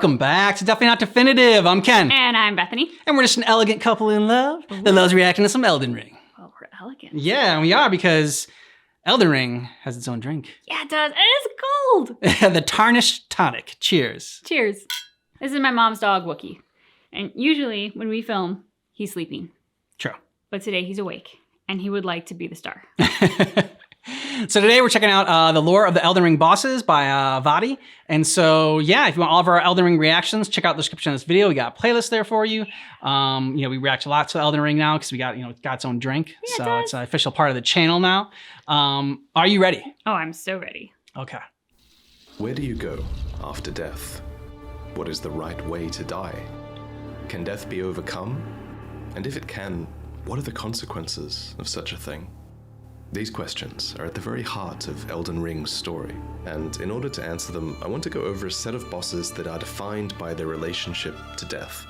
welcome back to Definitely Not Definitive. I'm Ken. And I'm Bethany. And we're just an elegant couple in love that loves reacting to some Elden Ring. Well, we're elegant. Yeah, and we are because Elden Ring has its own drink. Yeah, it does. And it's cold. The Tarnished Tonic. Cheers. Cheers. This is my mom's dog, Wookie. And usually when we film, he's sleeping. True. But today he's awake. And he would like to be the star. So today we're checking out the lore of the Elden Ring bosses by Vadi. And so, yeah, if you want all of our Elden Ring reactions, check out the description of this video. We got a playlist there for you. We react a lot to Elden Ring now because we got, it's got its own drink. Yeah, so it's an official part of the channel now. Are you ready? Oh, I'm so ready. Okay. Where do you go after death? What is the right way to die? Can death be overcome? And if it can, what are the consequences of such a thing? These questions are at the very heart of Elden Ring's story, and in order to answer them, I want to go over a set of bosses that are defined by their relationship to death,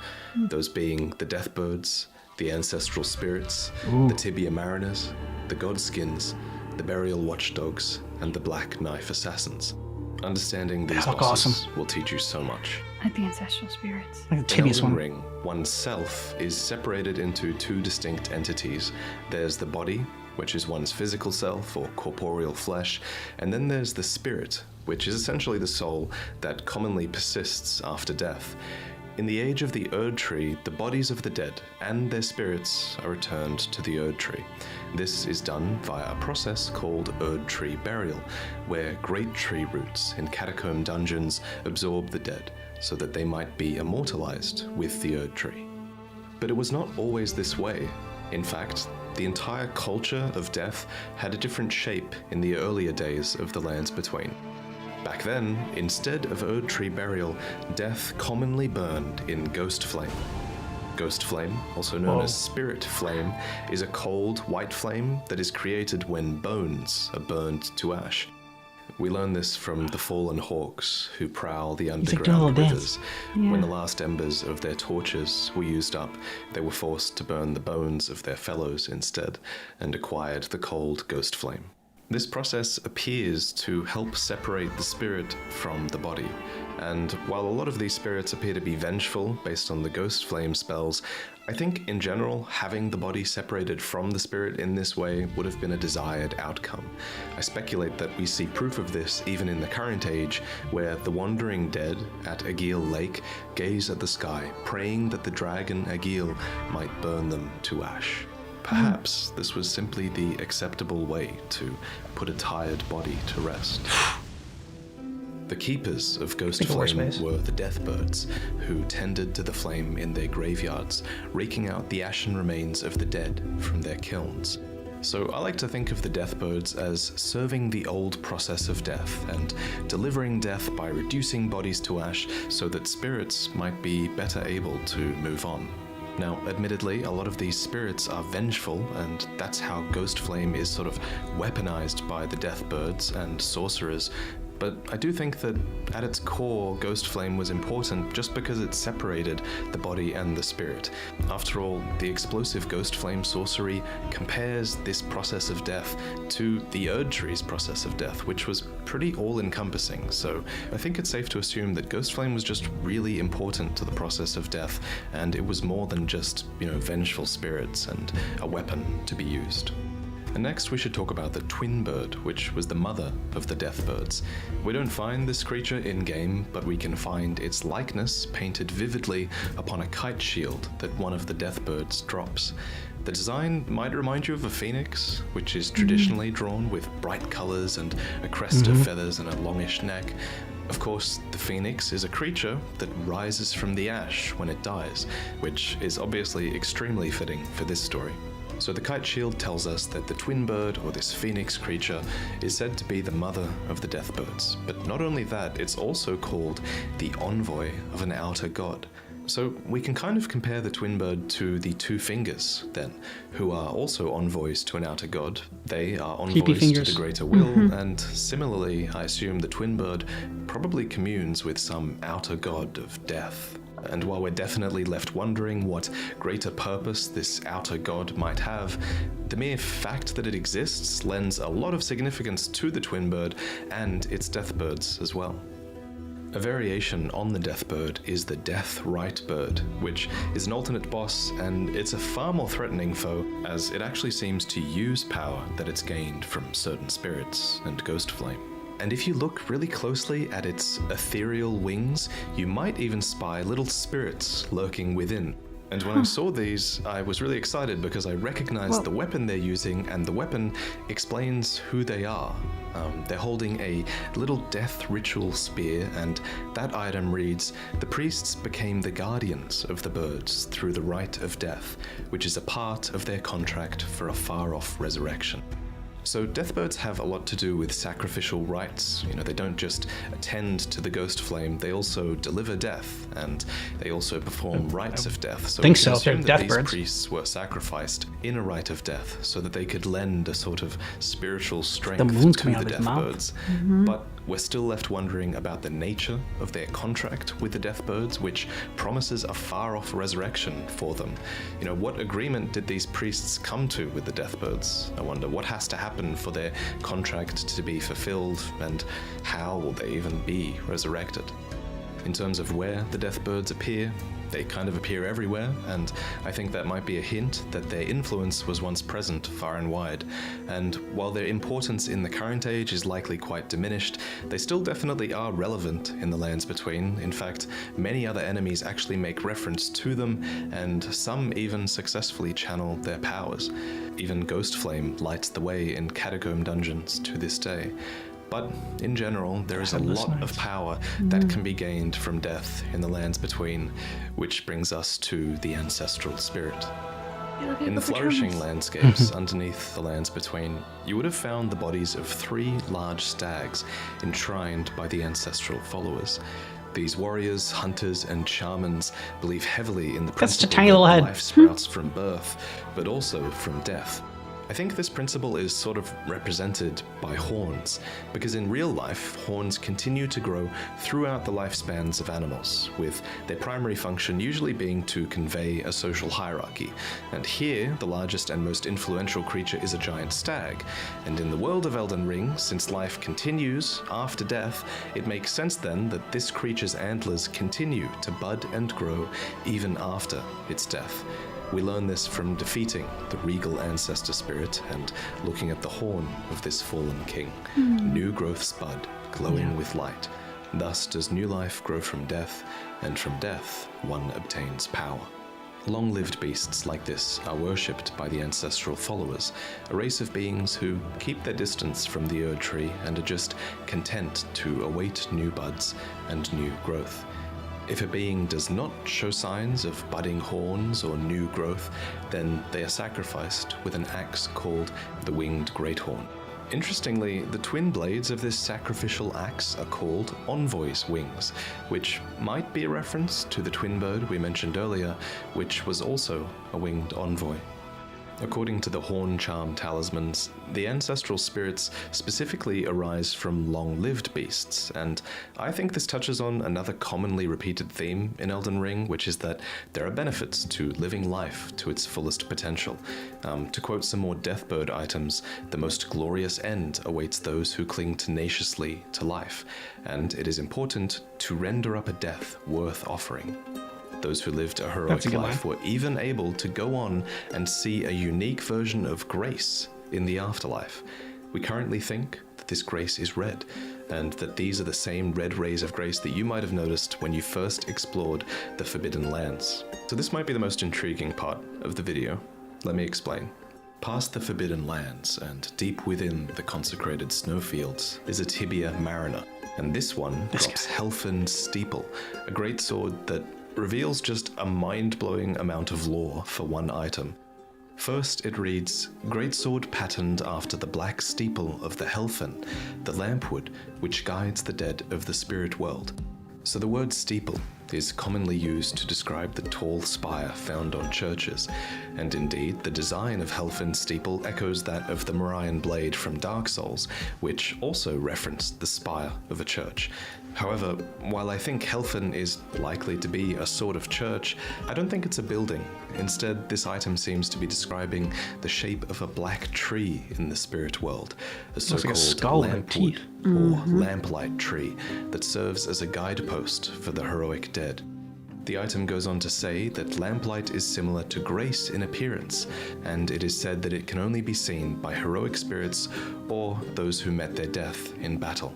those being the Deathbirds, the Ancestral Spirits, the Tibia Mariners, the Godskins, the Burial Watchdogs, and the Black Knife Assassins. Understanding these bosses will teach you so much. Like the Ancestral Spirits. Like the Tibia's In Elden one. Ring, oneself is separated into two distinct entities. There's the body, which is one's physical self or corporeal flesh, and then there's the spirit, which is essentially the soul that commonly persists after death. In the age of the Erd Tree, the bodies of the dead and their spirits are returned to the Erd Tree. This is done via a process called Erd Tree Burial, where great tree roots in catacomb dungeons absorb the dead so that they might be immortalized with the Erd Tree. But it was not always this way. In fact, the entire culture of death had a different shape in the earlier days of the Lands Between. Back then, instead of Erd Tree Burial, death commonly burned in Ghost Flame. Ghost Flame, also known as Spirit Flame, is a cold, white flame that is created when bones are burned to ash. We learn this from the fallen hawks who prowl the underground rivers. When the last embers of their torches were used up, they were forced to burn the bones of their fellows instead, and acquired the cold Ghost Flame. This process appears to help separate the spirit from the body, and while a lot of these spirits appear to be vengeful based on the Ghost Flame spells, I think in general having the body separated from the spirit in this way would have been a desired outcome. I speculate that we see proof of this even in the current age, where the wandering dead at Agheel Lake gaze at the sky, praying that the dragon Agheel might burn them to ash. Perhaps this was simply the acceptable way to put a tired body to rest. The keepers of Ghost Flame were the Deathbirds, who tended to the flame in their graveyards, raking out the ashen remains of the dead from their kilns. So I like to think of the Deathbirds as serving the old process of death and delivering death by reducing bodies to ash so that spirits might be better able to move on. Now, admittedly, a lot of these spirits are vengeful, and that's how Ghost Flame is sort of weaponized by the Deathbirds and sorcerers. But I do think that at its core, Ghost Flame was important just because it separated the body and the spirit. After all, the explosive Ghost Flame sorcery compares this process of death to the Erd Tree's process of death, which was pretty all-encompassing. So I think it's safe to assume that Ghost Flame was just really important to the process of death, and it was more than just, vengeful spirits and a weapon to be used. And next we should talk about the Twin Bird, which was the mother of the Deathbirds. We don't find this creature in-game, but we can find its likeness painted vividly upon a kite shield that one of the Deathbirds drops. The design might remind you of a phoenix, which is traditionally drawn with bright colors and a crest of feathers and a longish neck. Of course, the phoenix is a creature that rises from the ash when it dies, which is obviously extremely fitting for this story. So the kite shield tells us that the twin bird, or this phoenix creature, is said to be the mother of the Deathbirds. But not only that, it's also called the envoy of an outer god. So we can kind of compare the twin bird to the two fingers, then, who are also envoys to an outer god. They are envoys to the greater will, and similarly, I assume the twin bird probably communes with some outer god of death. And while we're definitely left wondering what greater purpose this outer god might have, the mere fact that it exists lends a lot of significance to the twin bird and its Deathbirds as well. A variation on the death bird is the death right bird, which is an alternate boss, and it's a far more threatening foe, as it actually seems to use power that it's gained from certain spirits and ghost flame. And if you look really closely at its ethereal wings, you might even spy little spirits lurking within. And when I saw these, I was really excited because I recognized the weapon they're using, and the weapon explains who they are. They're holding a little death ritual spear, and that item reads, "The priests became the guardians of the birds through the rite of death, which is a part of their contract for a far-off resurrection." So deathbirds have a lot to do with sacrificial rites. They don't just attend to the ghost flame, they also deliver death, and they also perform rites of death. So think we can so, if they're assume that deathbirds. these priests were sacrificed in a rite of death so that they could lend a sort of spiritual strength moon's to coming the out of his mouth. deathbirds. But we're still left wondering about the nature of their contract with the deathbirds, which promises a far-off resurrection for them. What agreement did these priests come to with the deathbirds? I wonder what has to happen for their contract to be fulfilled, and how will they even be resurrected? In terms of where the deathbirds appear, they kind of appear everywhere, and I think that might be a hint that their influence was once present far and wide. And while their importance in the current age is likely quite diminished, they still definitely are relevant in the Lands Between. In fact, many other enemies actually make reference to them, and some even successfully channel their powers. Even Ghostflame lights the way in Catacomb dungeons to this day. But in general, there is a lot of power that can be gained from death in the Lands Between, which brings us to the ancestral spirit. In the flourishing landscapes underneath the Lands Between, you would have found the bodies of 3 large stags enshrined by the ancestral followers. These warriors, hunters, and shamans believe heavily in the principle tiny little that head. life sprouts from birth, but also from death. I think this principle is sort of represented by horns, because in real life, horns continue to grow throughout the lifespans of animals, with their primary function usually being to convey a social hierarchy. And here, the largest and most influential creature is a giant stag. And in the world of Elden Ring, since life continues after death, it makes sense then that this creature's antlers continue to bud and grow even after its death. We learn this from defeating the regal ancestor spirit and looking at the horn of this fallen king. New growths bud, glowing with light. Thus does new life grow from death, and from death one obtains power. Long-lived beasts like this are worshipped by the ancestral followers, a race of beings who keep their distance from the Erd Tree and are just content to await new buds and new growth. If a being does not show signs of budding horns or new growth, then they are sacrificed with an axe called the Winged Greathorn. Interestingly, the twin blades of this sacrificial axe are called Envoy's Wings, which might be a reference to the twin bird we mentioned earlier, which was also a winged envoy. According to the Horn Charm talismans, the ancestral spirits specifically arise from long-lived beasts, and I think this touches on another commonly repeated theme in Elden Ring, which is that there are benefits to living life to its fullest potential. To quote some more Deathbird items, the most glorious end awaits those who cling tenaciously to life, and it is important to render up a death worth offering. Those who lived a heroic life were even able to go on and see a unique version of grace in the afterlife. We currently think that this grace is red, and that these are the same red rays of grace that you might have noticed when you first explored the Forbidden Lands. So this might be the most intriguing part of the video. Let me explain. Past the Forbidden Lands and deep within the consecrated snowfields is a Tibia Mariner, and this one drops Helfen's Steeple, a great sword that reveals just a mind-blowing amount of lore for one item. First, it reads, "Greatsword patterned after the black steeple of the Helfen, the lampwood which guides the dead of the spirit world." So the word steeple is commonly used to describe the tall spire found on churches, and indeed the design of Helfen's steeple echoes that of the Morian blade from Dark Souls, which also referenced the spire of a church. However, while I think Helfen is likely to be a sort of church, I don't think it's a building. Instead, this item seems to be describing the shape of a black tree in the spirit world, a Looks like a so-called skull with lampwood teeth. or lamplight tree that serves as a guidepost for the heroic dead. The item goes on to say that lamplight is similar to grace in appearance, and it is said that it can only be seen by heroic spirits or those who met their death in battle.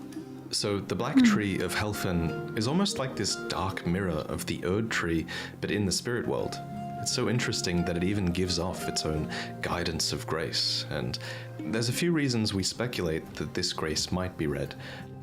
So the black tree of Helfen is almost like this dark mirror of the Erd tree, but in the spirit world. It's so interesting that it even gives off its own guidance of grace, and there's a few reasons we speculate that this grace might be red.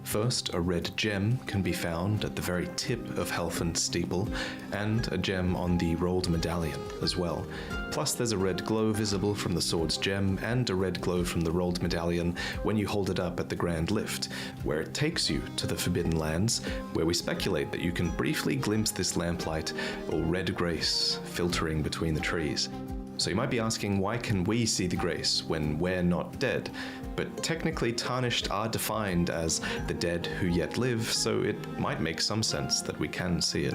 First, a red gem can be found at the very tip of Helfen's steeple, and a gem on the rolled medallion as well. Plus, there's a red glow visible from the sword's gem, and a red glow from the rolled medallion when you hold it up at the Grand Lift, where it takes you to the Forbidden Lands, where we speculate that you can briefly glimpse this lamplight, or red grace, filtering between the trees. So you might be asking, why can we see the grace when we're not dead? But technically, tarnished are defined as the dead who yet live, so it might make some sense that we can see it.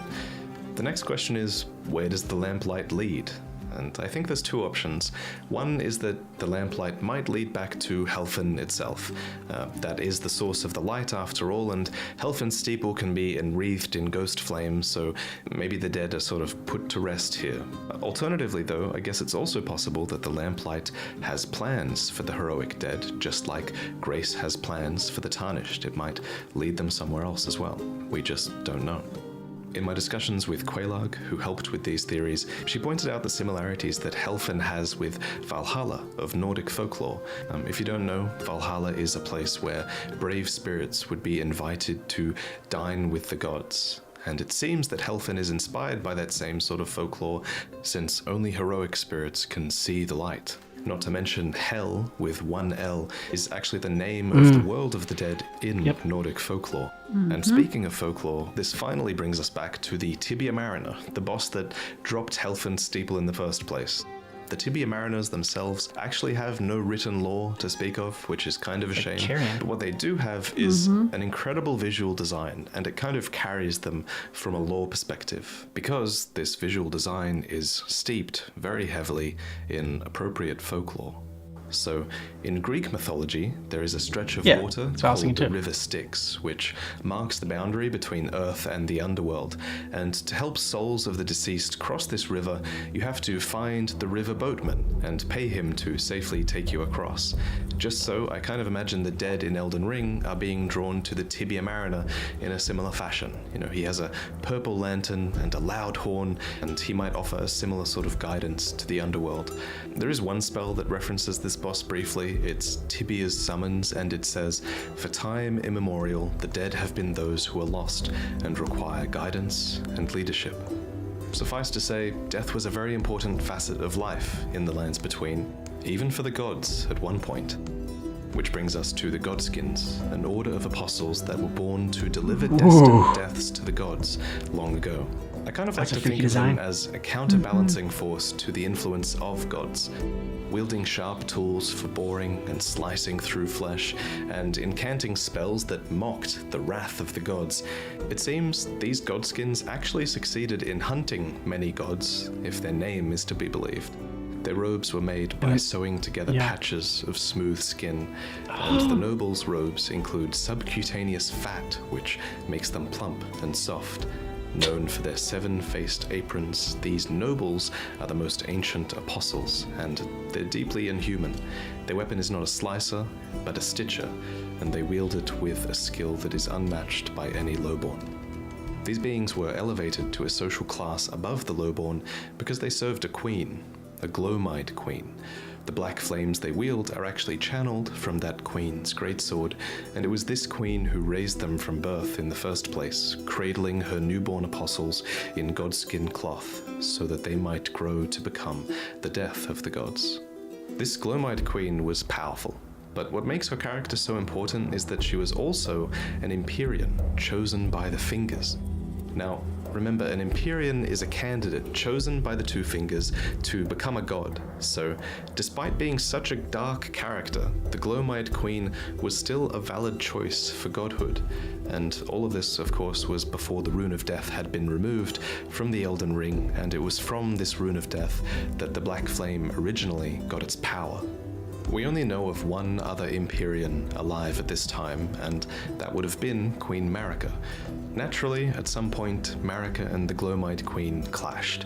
The next question is, where does the lamplight lead? And I think there's two options. One is that the lamplight might lead back to Helfen itself. That is the source of the light after all, and Helfen's steeple can be enwreathed in ghost flames, so maybe the dead are sort of put to rest here. Alternatively though, I guess it's also possible that the lamplight has plans for the heroic dead, just like grace has plans for the tarnished. It might lead them somewhere else as well. We just don't know. In my discussions with Quelaag, who helped with these theories, she pointed out the similarities that Helfen has with Valhalla of Nordic folklore. If you don't know, Valhalla is a place where brave spirits would be invited to dine with the gods. And it seems that Helfen is inspired by that same sort of folklore, since only heroic spirits can see the light. Not to mention, Hel, with one L, is actually the name of the world of the dead in Nordic folklore. And speaking of folklore, this finally brings us back to the Tibia Mariner, the boss that dropped Helfen's steeple in the first place. The Tibia Mariners themselves actually have no written lore to speak of, which is kind of a shame. Carrion. But what they do have is an incredible visual design, and it kind of carries them from a lore perspective, because this visual design is steeped very heavily in appropriate folklore. So, in Greek mythology, there is a stretch of water called the River Styx, which marks the boundary between Earth and the underworld. And to help souls of the deceased cross this river, you have to find the river boatman and pay him to safely take you across. Just so, I kind of imagine the dead in Elden Ring are being drawn to the Tibia Mariner in a similar fashion. You know, he has a purple lantern and a loud horn, and he might offer a similar sort of guidance to the underworld. There is one spell that references this boss briefly. It's Tibia's summons, and it says, "For time immemorial, the dead have been those who are lost and require guidance and leadership." Suffice to say, death was a very important facet of life in the Lands Between, even for the gods at one point. Which brings us to the Godskins, an order of apostles that were born to deliver destined deaths to the gods long ago. I kind of like to think of them as a counterbalancing force to the influence of gods, wielding sharp tools for boring and slicing through flesh, and incanting spells that mocked the wrath of the gods. It seems these Godskins actually succeeded in hunting many gods, if their name is to be believed. Their robes were made by sewing together patches of smooth skin, and the nobles' robes include subcutaneous fat, which makes them plump and soft. Known for their seven-faced aprons, these nobles are the most ancient apostles, and they're deeply inhuman. Their weapon is not a slicer, but a stitcher, and they wield it with a skill that is unmatched by any lowborn. These beings were elevated to a social class above the lowborn because they served a queen, a glowmide queen. The black flames they wield are actually channeled from that queen's greatsword, and it was this queen who raised them from birth in the first place, cradling her newborn apostles in godskin cloth, so that they might grow to become the death of the gods. This glowmide queen was powerful, but what makes her character so important is that she was also an Empyrean, chosen by the Fingers. Now, remember, an Empyrean is a candidate chosen by the Two Fingers to become a god, so despite being such a dark character, the Glowmite Queen was still a valid choice for godhood. And all of this, of course, was before the Rune of Death had been removed from the Elden Ring, and it was from this Rune of Death that the Black Flame originally got its power. We only know of one other Empyrean alive at this time, and that would have been Queen Marika. Naturally, at some point, Marika and the Glowmite Queen clashed.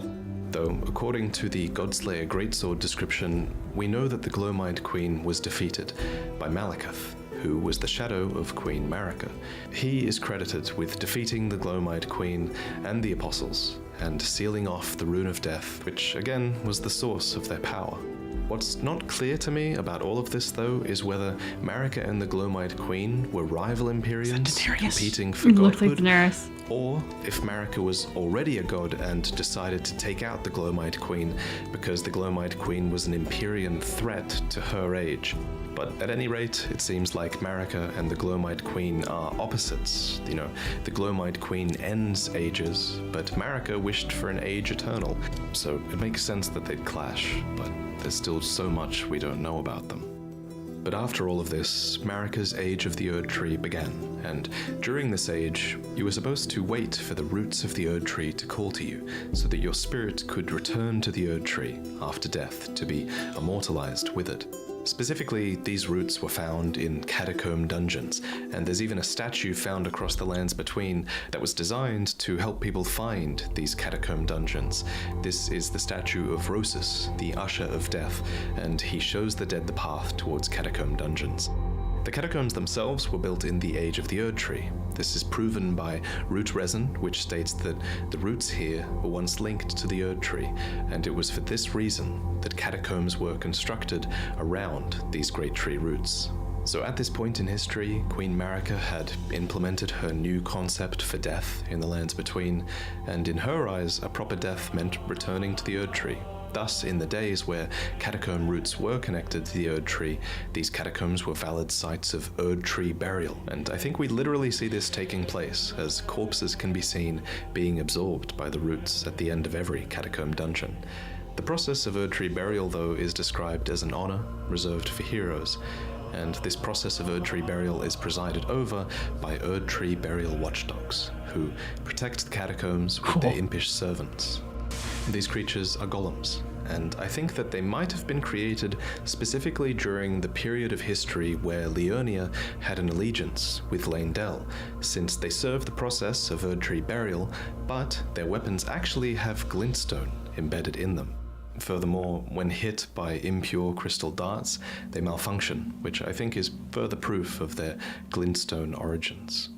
Though, according to the Godslayer Greatsword description, we know that the Glowmite Queen was defeated by Malekith, who was the shadow of Queen Marika. He is credited with defeating the Glowmite Queen and the Apostles, and sealing off the Rune of Death, which again was the source of their power. What's not clear to me about all of this, though, is whether Marika and the Glowmite Queen were rival Empyreans competing for Looks like godhood, Daenerys. or if Marika was already a god and decided to take out the Glowmite Queen because the Glowmite Queen was an Empyrean threat to her age. But at any rate, it seems like Marika and the Glowmite Queen are opposites. You know, the Glowmite Queen ends ages, but Marika wished for an age eternal. So it makes sense that they'd clash, but there's still so much we don't know about them. But after all of this, Marika's Age of the Erd Tree began, and during this age, you were supposed to wait for the roots of the Erd Tree to call to you, so that your spirit could return to the Erd Tree after death to be immortalized with it. Specifically, these roots were found in catacomb dungeons, and there's even a statue found across the Lands Between that was designed to help people find these catacomb dungeons. This is the statue of Rosus, the Usher of Death, and he shows the dead the path towards catacomb dungeons. The catacombs themselves were built in the Age of the Erd Tree. This is proven by root resin, which states that the roots here were once linked to the Erd Tree, and it was for this reason that catacombs were constructed around these great tree roots. So at this point in history, Queen Marika had implemented her new concept for death in the Lands Between, and in her eyes, a proper death meant returning to the Erd Tree. Thus, in the days where catacomb roots were connected to the Erd Tree, these catacombs were valid sites of Erd Tree burial. And I think we literally see this taking place, as corpses can be seen being absorbed by the roots at the end of every catacomb dungeon. The process of Erd Tree burial, though, is described as an honor reserved for heroes. And this process of Erd Tree burial is presided over by Erd Tree burial watchdogs, who protect the catacombs with their impish servants. These creatures are golems, and I think that they might have been created specifically during the period of history where Liurnia had an allegiance with Leyndell, since they serve the process of Erd Tree burial, but their weapons actually have glintstone embedded in them. Furthermore, when hit by impure crystal darts, they malfunction, which I think is further proof of their glintstone origins.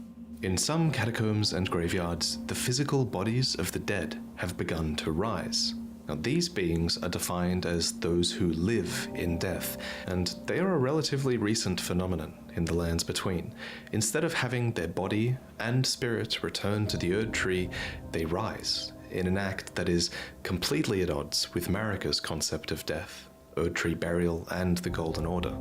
In some catacombs and graveyards, the physical bodies of the dead have begun to rise. Now, these beings are defined as those who live in death, and they are a relatively recent phenomenon in the Lands Between. Instead of having their body and spirit return to the Erd Tree, they rise, in an act that is completely at odds with Marika's concept of death, Erd Tree burial, and the Golden Order.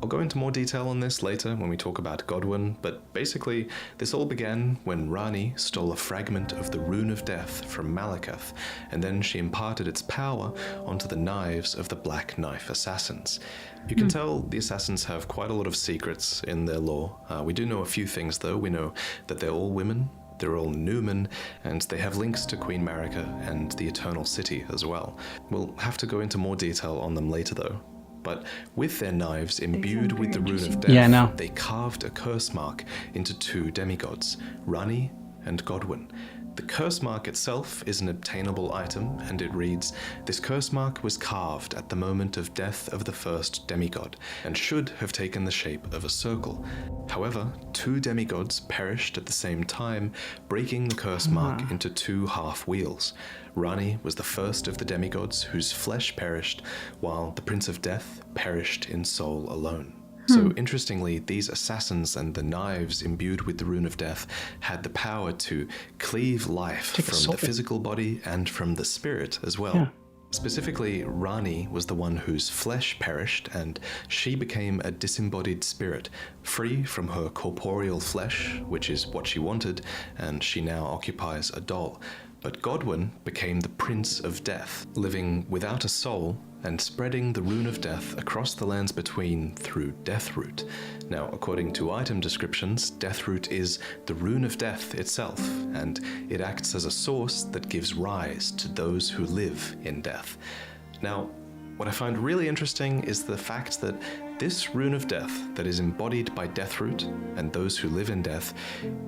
I'll go into more detail on this later when we talk about Godwyn, but basically, this all began when Rani stole a fragment of the Rune of Death from Malekith, and then she imparted its power onto the knives of the Black Knife Assassins. You can tell the Assassins have quite a lot of secrets in their lore. We do know a few things, though. We know that they're all women, they're all Newman, and they have links to Queen Marika and the Eternal City as well. We'll have to go into more detail on them later, though. But with their knives imbued with the Rune of Death, they carved a curse mark into two demigods, Rani and Godwyn. The curse mark itself is an obtainable item, and it reads, "This curse mark was carved at the moment of death of the first demigod, and should have taken the shape of a circle. However, two demigods perished at the same time, breaking the curse mark into two half-wheels. Rani was the first of the demigods whose flesh perished, while the Prince of Death perished in soul alone." So interestingly, these assassins and the knives imbued with the Rune of Death had the power to cleave life from the physical body and from the spirit as well. Specifically, Rani was the one whose flesh perished, and she became a disembodied spirit, free from her corporeal flesh, which is what she wanted, and she now occupies a doll. But Godwyn became the Prince of Death, living without a soul and spreading the rune of death across the lands between through Deathroot. Now, according to item descriptions, Deathroot is the rune of death itself, and it acts as a source that gives rise to those who live in death. Now, what I find really interesting is the fact that this rune of death that is embodied by Deathroot and those who live in death,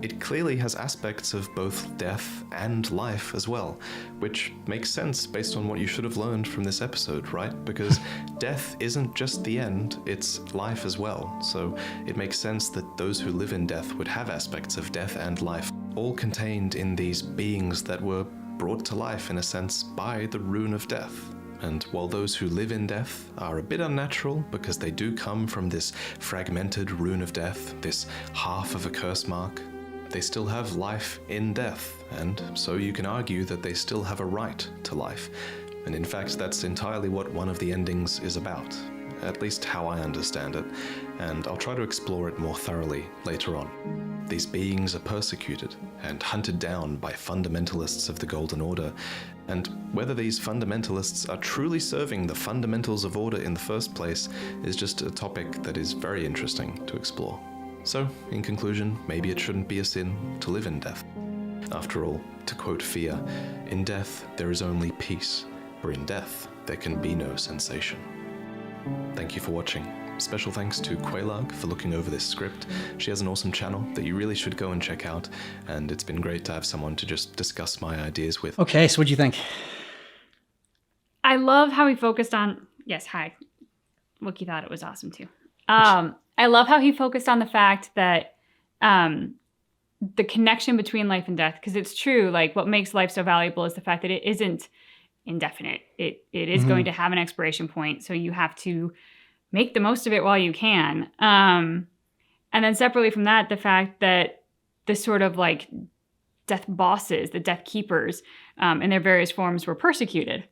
it clearly has aspects of both death and life as well, which makes sense based on what you should have learned from this episode, right? Because death isn't just the end, it's life as well. So it makes sense that those who live in death would have aspects of death and life, all contained in these beings that were brought to life, in a sense, by the rune of death. And while those who live in death are a bit unnatural because they do come from this fragmented rune of death, this half of a curse mark, they still have life in death, and so you can argue that they still have a right to life. And in fact, that's entirely what one of the endings is about, at least how I understand it, and I'll try to explore it more thoroughly later on. These beings are persecuted and hunted down by fundamentalists of the Golden Order, and whether these fundamentalists are truly serving the fundamentals of order in the first place is just a topic that is very interesting to explore. So, in conclusion, maybe it shouldn't be a sin to live in death. After all, to quote Fia, "In death there is only peace, for in death there can be no sensation." Thank you for watching. Special thanks to Quaylarg for looking over this script. She has an awesome channel that you really should go and check out, and it's been great to have someone to just discuss my ideas with. Okay, so what'd you think? I love how he focused on, yes, hi. Wookie thought it was awesome too. I love how he focused on the fact that the connection between life and death, because it's true, like what makes life so valuable is the fact that it isn't indefinite. It is going to have an expiration point, so you have to make the most of it while you can. And then separately from that, the fact that the sort of like death bosses, the death keepers, in their various forms were persecuted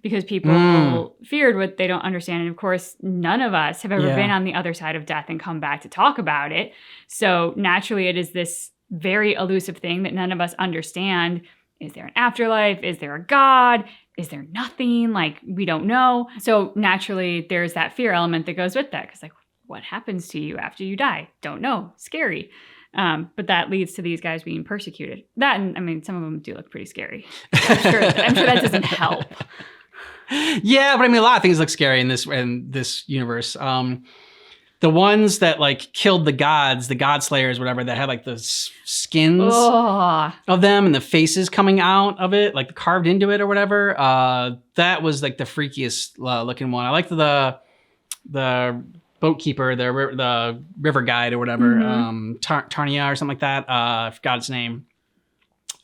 because people feared what they don't understand. And of course, none of us have ever been on the other side of death and come back to talk about it. So naturally, it is this very elusive thing that none of us understand. Is there an afterlife? Is there a God? Is there nothing? Like, we don't know. So naturally, there's that fear element that goes with that. Because like, what happens to you after you die? Don't know. Scary. But that leads to these guys being persecuted. That, and I mean, some of them do look pretty scary. I'm sure that doesn't help. Yeah, but I mean, a lot of things look scary in this universe. The ones that like killed the gods, the god slayers, whatever, that had like the skins of them and the faces coming out of it, like carved into it or whatever. That was like the freakiest looking one. I liked the boat keeper, the river guide or whatever, Tarnia or something like that. I forgot his name.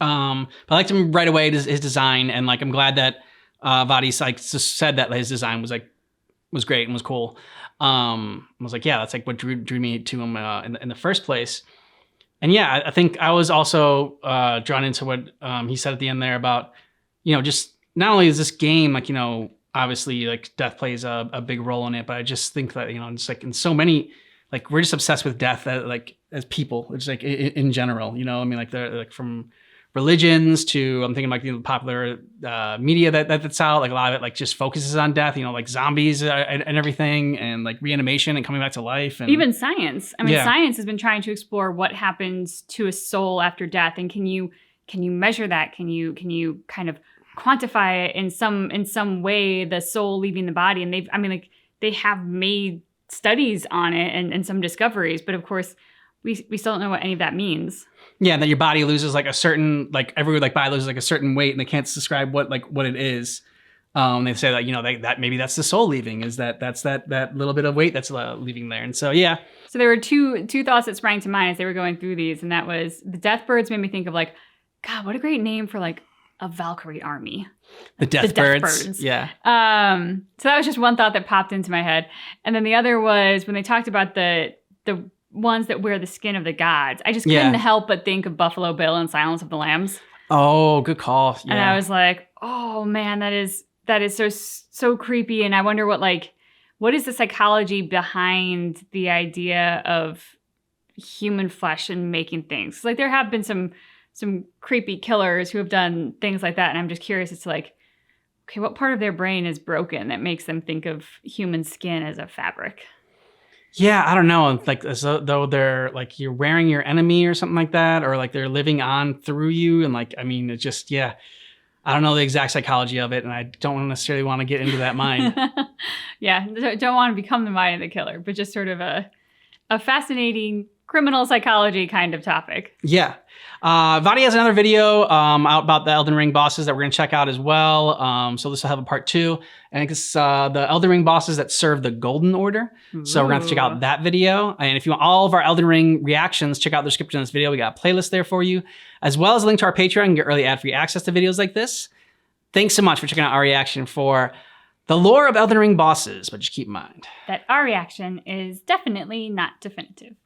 But I liked him right away, his design, and like I'm glad that Vadi like just said that his design was great and was cool. I was like, yeah, that's like what drew me to him in the first place. And yeah, I think I was also drawn into what he said at the end there about, just not only is this game like, obviously like death plays a big role in it, but I just think that, it's like in so many, like we're just obsessed with death as people. It's like in general, I mean, like they're like from religions to, I'm thinking like the popular media that's out, like a lot of it like just focuses on death, like zombies and everything, and like reanimation and coming back to life. And even science. I mean, science has been trying to explore what happens to a soul after death, and can you measure that? Can you kind of quantify it in some way, the soul leaving the body? And they have made studies on it and some discoveries, but of course we still don't know what any of that means. Yeah, that your body loses like a certain, like every like body loses like a certain weight, and they can't describe what it is. They say that that maybe that's the soul leaving, is that's that little bit of weight that's leaving there. And so yeah. So there were two thoughts that sprang to mind as they were going through these, and that was the death birds made me think of like, God, what a great name for like a Valkyrie army. The death birds. Yeah. So that was just one thought that popped into my head, and then the other was when they talked about the ones that wear the skin of the gods. I just couldn't help but think of Buffalo Bill and Silence of the Lambs. Oh, good call. Yeah. And I was like, oh man, that is that is so creepy. And I wonder what is the psychology behind the idea of human flesh and making things? Like there have been some creepy killers who have done things like that. And I'm just curious as to like, okay, what part of their brain is broken that makes them think of human skin as a fabric? Yeah, I don't know. Like as though they're like you're wearing your enemy or something like that, or like they're living on through you. And like, I mean, it's just, yeah, I don't know the exact psychology of it. And I don't necessarily want to get into that mind. Yeah, don't want to become the mind of the killer, but just sort of a fascinating criminal psychology kind of topic. Yeah. Vadi has another video out about the Elden Ring bosses that we're going to check out as well. So this will have a part 2. And it's the Elden Ring bosses that serve the Golden Order. Ooh. So we're going to have to check out that video. And if you want all of our Elden Ring reactions, check out the description of this video. We got a playlist there for you, as well as a link to our Patreon and get early ad-free access to videos like this. Thanks so much for checking out our reaction for the lore of Elden Ring bosses. But just keep in mind that our reaction is definitely not definitive.